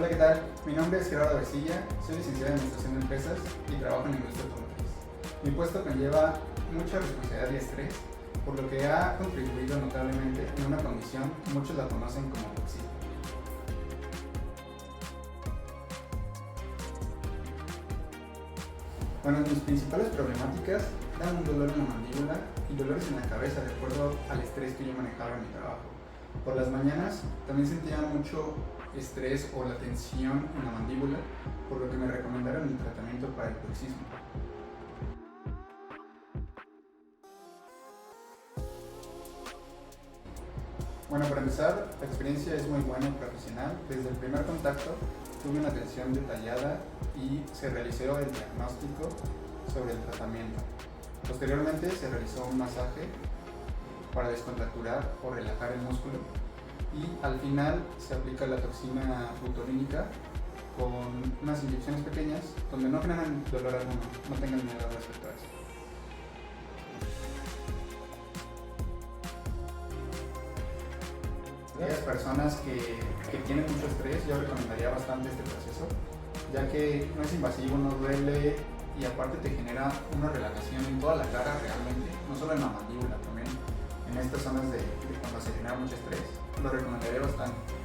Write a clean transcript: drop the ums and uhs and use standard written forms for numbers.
Hola, ¿qué tal? Mi nombre es Gerardo Vecilla, soy licenciado en Administración de Empresas y trabajo en la industria automotriz. Mi puesto conlleva mucha responsabilidad y estrés, por lo que ha contribuido notablemente en una condición que muchos la conocen como bruxismo. Bueno, mis principales problemáticas eran un dolor en la mandíbula y dolores en la cabeza de acuerdo al estrés que yo manejaba en mi trabajo. Por las mañanas también sentía mucho estrés o la tensión en la mandíbula, por lo que me recomendaron el tratamiento para el bruxismo. Bueno, para empezar, la experiencia es muy buena y profesional. Desde el primer contacto tuve una atención detallada y se realizó el diagnóstico sobre el tratamiento. Posteriormente se realizó un masaje para descontracturar o relajar el músculo y al final se aplica la toxina butolínica con unas inyecciones pequeñas donde no generan dolor alguno, no tengan miedo respecto a eso. Aquellas personas que tienen mucho estrés, yo recomendaría bastante este proceso, ya que no es invasivo, no duele y aparte te genera una relajación en toda la cara realmente, no solo en la mandíbula, también en estas zonas de cuando se genera mucho estrés. Lo recomendaría bastante.